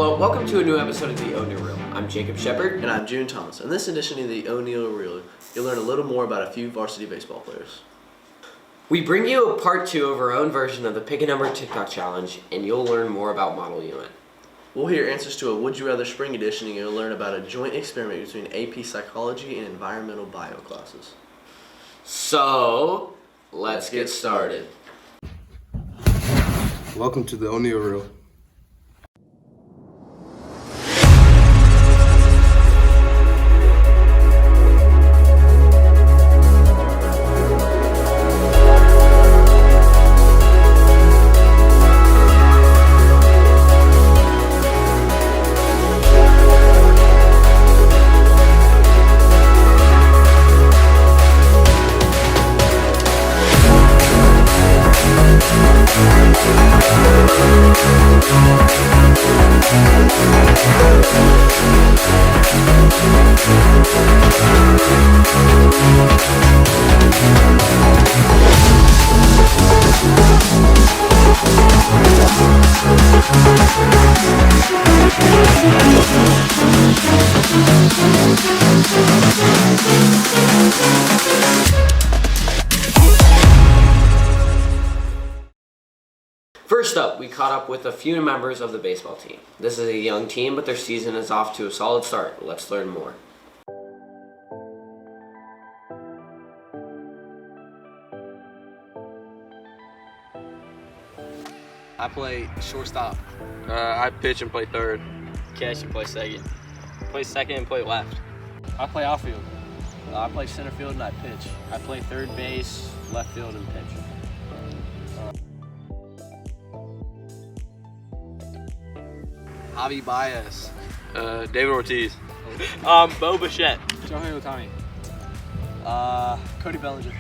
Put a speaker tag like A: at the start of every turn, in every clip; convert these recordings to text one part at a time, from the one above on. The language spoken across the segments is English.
A: Hello, welcome to a new episode of the O'Neill Reel. I'm Jacob Shepard.
B: And I'm June Thomas. In this edition of the O'Neill Reel, you'll learn a little more about a few varsity baseball players.
A: We bring you a part 2 of our own version of the Pick a Number TikTok Challenge, and you'll learn more about Model UN.
B: We'll hear answers to a Would You Rather Spring Edition, and you'll learn about a joint experiment between AP Psychology and Environmental Bio classes.
A: So, let's get started.
C: Welcome to the O'Neill Reel.
A: First up, we caught up with a few members of the baseball team. This is a young team, but their season is off to a solid start. Let's learn more.
D: I play shortstop.
E: I pitch and play third.
D: Cash, you play second. Play second and play left.
F: I play outfield.
D: I play center field and I pitch. I play third base, left field, and pitch.
E: Javi Baez. David Ortiz.
D: Bo Bichette.
F: Shohei Ohtani.
D: Cody Bellinger.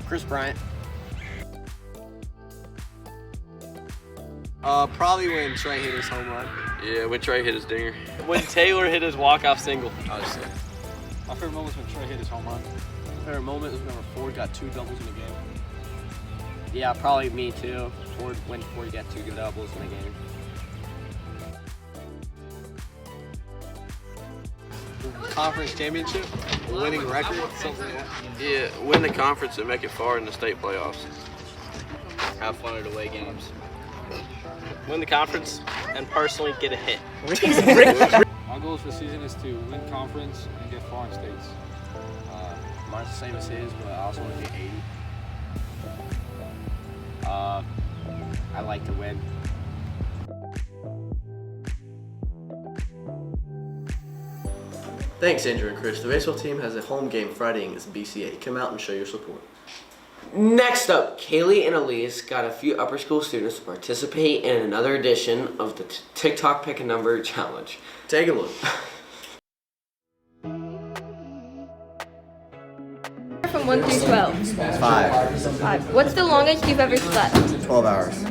D: Chris Bryant.
E: Probably when Trey hit his home run. Yeah, when Trey hit his dinger.
D: When Taylor hit his walk-off single.
E: I was sick.
F: My favorite moment was when Trey hit his home run.
D: My favorite moment was when Ford got 2 doubles in a game. Yeah, probably me too. When Ford got 2 doubles in a game.
E: Conference championship, winning record, something like that. Yeah, win the conference and make it far in the state playoffs.
D: Have fun at away games. Win the conference and personally get a hit.
F: My goals for the season is to win conference and get far in states.
D: Mine's the same as his, but I also want to get 80. I like to win.
B: Thanks, Andrew and Chris. The baseball team has a home game Friday against BCA. Come out and show your support.
A: Next up, Kaylee and Elise got a few upper school students to participate in another edition of the TikTok Pick a Number Challenge.
B: Take a look.
G: From 1 through 12?
H: 5.
G: What's the longest you've ever slept?
H: 12 hours.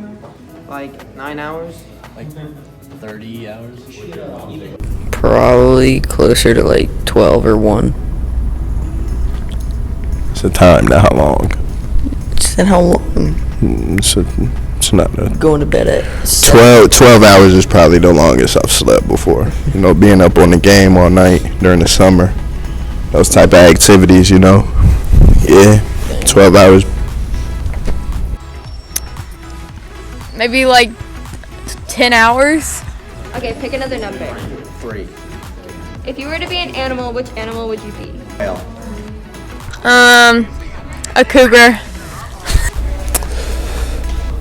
I: Like 9 hours?
D: Like 30 hours.
I: Probably closer to like 12 or 1.
C: It's a time, not how long.
I: Said how long?
C: It's not a
I: Going to bed at 7.
C: 12 hours is probably the longest I've slept before. You know, being up on the game all night during the summer. Those type of activities, you know. Yeah, 12 hours.
G: Maybe like 10 hours? Okay, pick another number.
H: 3.
G: If you were to be an animal, which animal would you be?
H: Whale.
G: A cougar.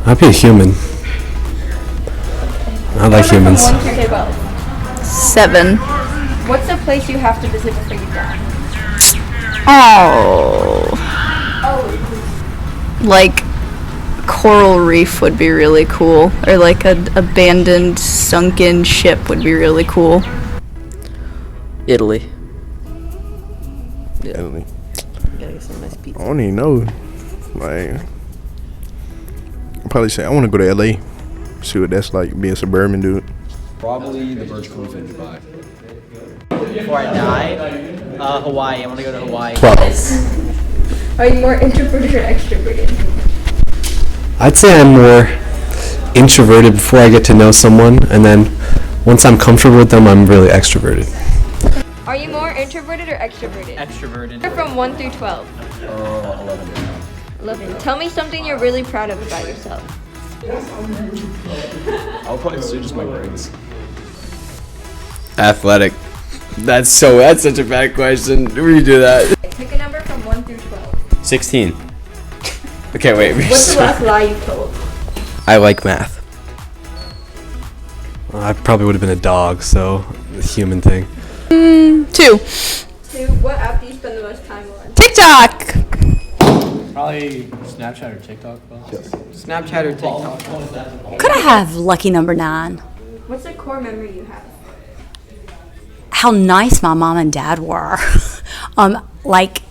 J: I'd be a human. I like humans.
G: 1 through 12.
I: 7.
G: What's the place you have to visit before you die?
I: Oh. Like coral reef would be really cool, or like an abandoned sunken ship would be really cool.
J: Italy.
C: Italy.
I: Gotta get some nice pizza.
C: I don't even know. Like, I'd probably say I want to go to LA. See what that's like, be a suburban dude.
H: Probably the Burj Khalifa in Dubai. Before I die, Hawaii. I want to go to Hawaii.
G: Are you more introverted or extroverted?
J: I'd say I'm more introverted before I get to know someone, and then Once I'm comfortable with them, I'm really extroverted.
G: Are you more introverted or extroverted?
H: Extroverted.
G: From 1 through 12.
H: 11.
G: 11. Tell me something you're really proud of about yourself.
J: I'll probably say just my grades.
A: Athletic. That's such a bad question. Redo that.
G: Pick a number from 1 through 12.
J: 16. Okay, wait.
G: What's the last lie you told?
A: I like math.
J: I probably would have been a dog, so the human thing.
I: 2.
G: 2. What app do you spend the most time on?
I: TikTok.
F: Probably Snapchat or TikTok.
H: Snapchat or TikTok?
K: Could I have lucky number 9?
G: What's a core memory you have?
K: How nice my mom and dad were. Like,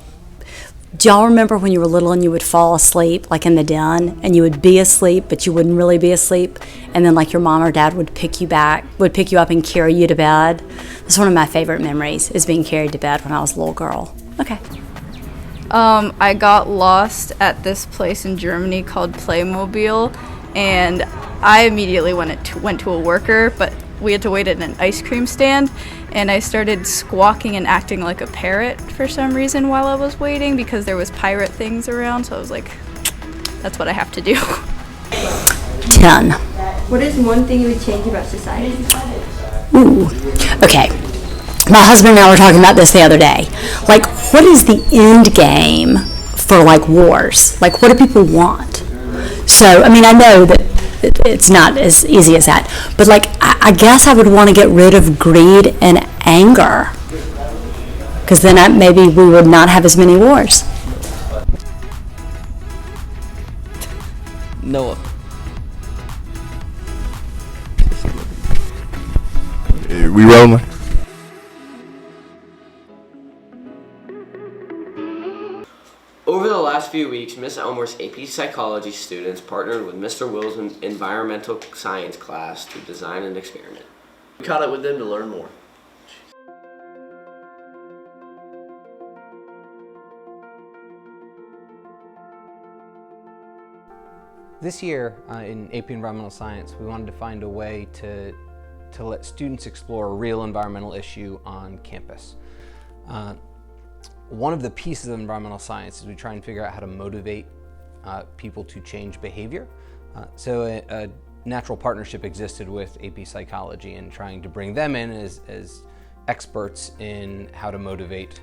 K: do y'all remember when you were little and you would fall asleep, like in the den, and you would be asleep, but you wouldn't really be asleep, and then like your mom or dad would pick you up and carry you to bed? That's one of my favorite memories, is being carried to bed when I was a little girl. Okay.
I: I got lost at this place in Germany called Playmobil, and I immediately went to a worker, but we had to wait at an ice cream stand, and I started squawking and acting like a parrot for some reason while I was waiting because there was pirate things around, so I was like, that's what I have to do.
K: 10.
G: What is one thing you would change about society?
K: Ooh. Okay. My husband and I were talking about this the other day. Like, what is the end game for, like, wars? Like, what do people want? So, I mean, I know that it's not as easy as that. But, like, I guess I would want to get rid of greed and anger. Because then maybe we would not have as many wars.
A: Noah.
C: We rolling?
A: Over the last few weeks, Miss Elmore's AP Psychology students partnered with Mr. Will's environmental science class to design an experiment.
B: We caught up with them to learn more.
L: This year in AP Environmental Science, we wanted to find a way to let students explore a real environmental issue on campus. One of the pieces of environmental science is we try and figure out how to motivate people to change behavior. So a natural partnership existed with AP Psychology and trying to bring them in as experts in how to motivate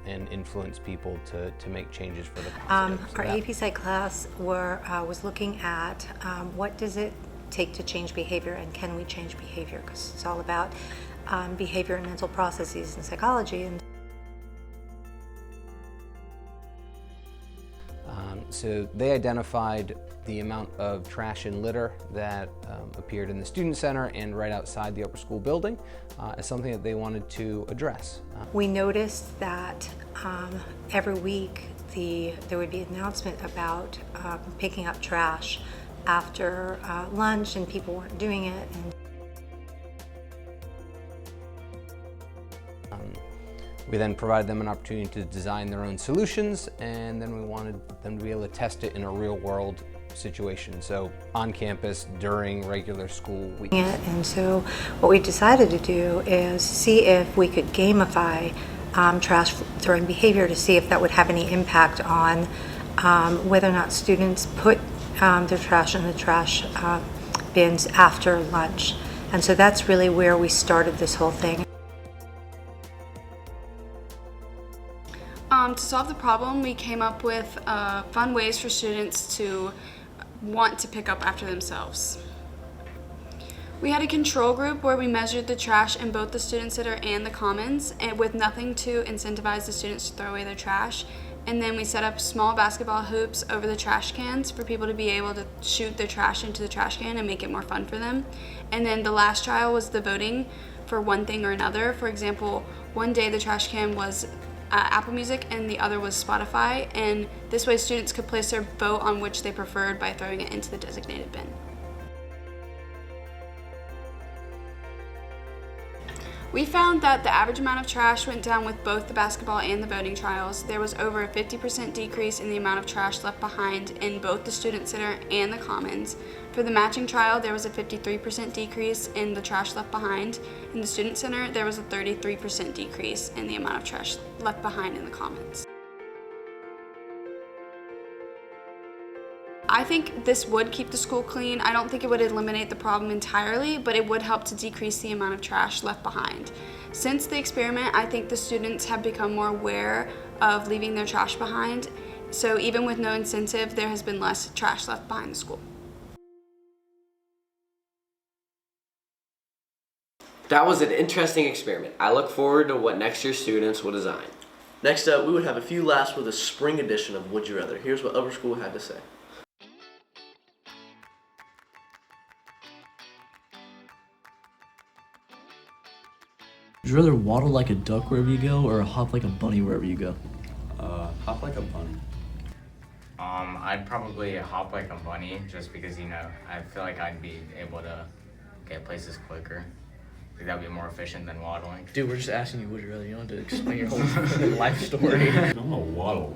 L: and influence people to make changes for the positive.
M: Our AP Psych class was looking at what does it take to change behavior, and can we change behavior, because it's all about behavior and mental processes in psychology. And
L: so they identified the amount of trash and litter that appeared in the student center and right outside the upper school building as something that they wanted to address.
M: We noticed that every week there would be an announcement about picking up trash after lunch, and people weren't doing it. And
L: we then provided them an opportunity to design their own solutions, and then we wanted them to be able to test it in a real world situation, so on campus during regular school week.
M: And so what we decided to do is see if we could gamify trash throwing behavior to see if that would have any impact on whether or not students put their trash in the trash bins after lunch. And so that's really where we started this whole thing.
N: To solve the problem, we came up with fun ways for students to want to pick up after themselves. We had a control group where we measured the trash in both the student center and the commons, and with nothing to incentivize the students to throw away their trash. And then we set up small basketball hoops over the trash cans for people to be able to shoot their trash into the trash can and make it more fun for them. And then the last trial was the voting for one thing or another. For example, one day the trash can was Apple Music and the other was Spotify, and this way students could place their vote on which they preferred by throwing it into the designated bin. We found that the average amount of trash went down with both the basketball and the voting trials. There was over a 50% decrease in the amount of trash left behind in both the Student Center and the Commons. For the matching trial, there was a 53% decrease in the trash left behind. In the Student Center, there was a 33% decrease in the amount of trash left behind in the Commons. I think this would keep the school clean. I don't think it would eliminate the problem entirely, but it would help to decrease the amount of trash left behind. Since the experiment, I think the students have become more aware of leaving their trash behind. So even with no incentive, there has been less trash left behind the school.
A: That was an interesting experiment. I look forward to what next year's students will design.
B: Next up, we would have a few laughs with a spring edition of Would You Rather. Here's what Upper School had to say.
O: Would you rather waddle like a duck wherever you go or hop like a bunny wherever you go?
P: Hop like a bunny.
Q: I'd probably hop like a bunny just because, I feel like I'd be able to get places quicker. I think that'd be more efficient than waddling.
O: Dude, we're just asking you would you rather. You don't have to explain your whole life story.
P: I'm gonna waddle.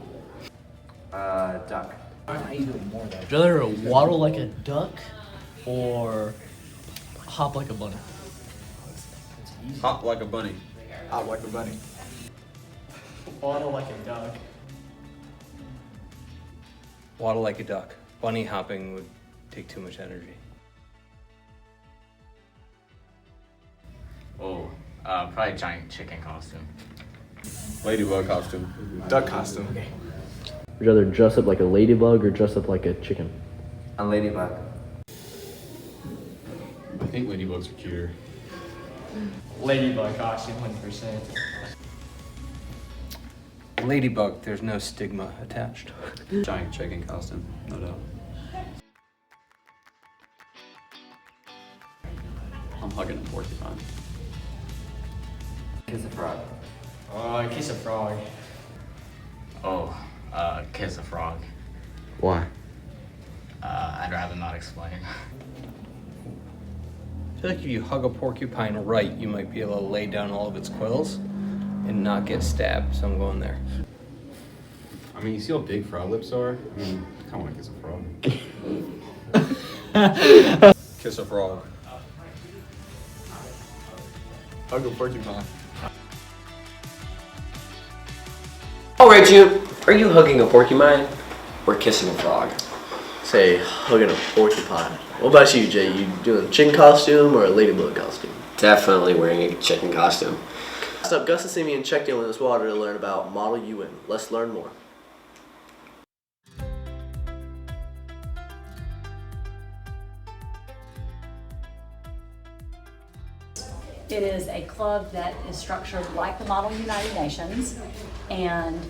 Q: Duck.
O: Would you rather waddle like a duck or hop like a bunny?
P: Hop like a bunny.
E: Hop like a bunny.
O: Waddle like a duck.
L: Waddle like a duck. Bunny hopping would take too much energy.
Q: Oh, probably giant chicken costume.
P: Ladybug costume.
E: Duck costume.
O: Would you rather dress up like a ladybug or dress up like a chicken?
Q: A ladybug.
P: I think ladybugs are cuter.
H: Ladybug costume, 100%.
L: Ladybug, there's no stigma attached.
P: Giant chicken costume, no doubt. I'm hugging a porcupine.
Q: Kiss a frog.
H: Oh, kiss a frog.
Q: Oh, kiss a frog.
B: Why?
Q: I'd rather not explain.
L: I feel like if you hug a porcupine right, you might be able to lay down all of its quills and not get stabbed, so I'm going there.
P: I mean, you see how big frog lips are? I mean, I kinda wanna kiss a frog. Kiss a frog.
E: Hug a porcupine.
A: Alright, June, are you hugging a porcupine or kissing a frog?
B: Say, hugging a porcupine. What about you, Jay? You doing a chicken costume or a ladybug costume?
A: Definitely wearing a chicken costume.
B: Next up, Gus and Simeon checked in with us water to learn about Model UN. Let's learn more.
K: It is a club that is structured like the Model United Nations,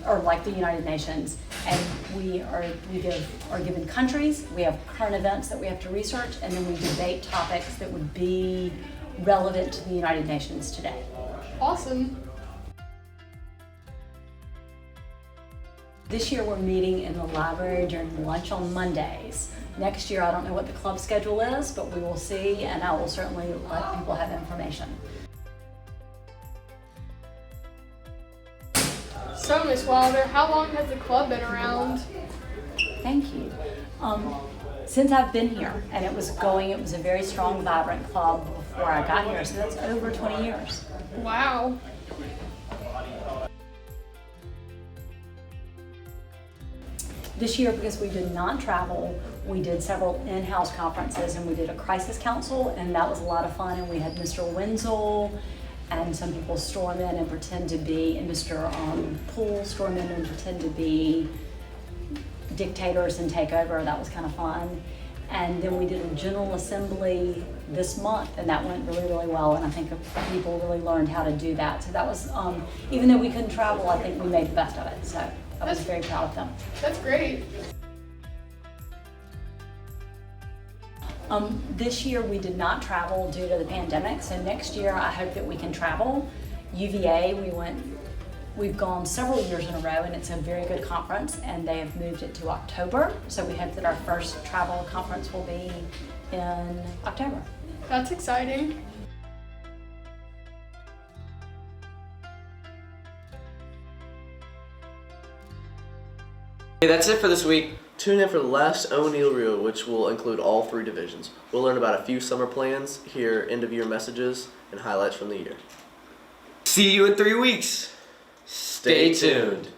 K: or like the United Nations, and we are given countries. We have current events that we have to research, and then we debate topics that would be relevant to the United Nations today.
N: Awesome.
K: This year we're meeting in the library during lunch on Mondays. Next year I don't know what the club schedule is, but we will see, and I will certainly let people have information.
G: So, Miss Wilder, how long has the club been around?
K: Thank you. Since I've been here, and it was a very strong, vibrant club before I got here, so that's over 20 years.
G: Wow.
K: This year, because we did not travel, we did several in-house conferences, and we did a crisis council, and that was a lot of fun, and we had Mr. Wenzel, and some people storm in and pretend to be, and Mr. Poole storm in and pretend to be dictators and take over. That was kind of fun. And then we did a general assembly this month, and that went really, really well, and I think people really learned how to do that. So that was, even though we couldn't travel, I think we made the best of it, so I was very proud of them.
G: That's great.
K: This year we did not travel due to the pandemic, so next year I hope that we can travel. UVA, we've gone several years in a row, and it's a very good conference, and they have moved it to October, so we hope that our first travel conference will be in October.
G: That's exciting.
A: Okay, that's it for this week.
B: Tune in for the last O'Neill Reel, which will include all 3 divisions. We'll learn about a few summer plans, hear end-of-year messages, and highlights from the year.
A: See you in 3 weeks. Stay tuned.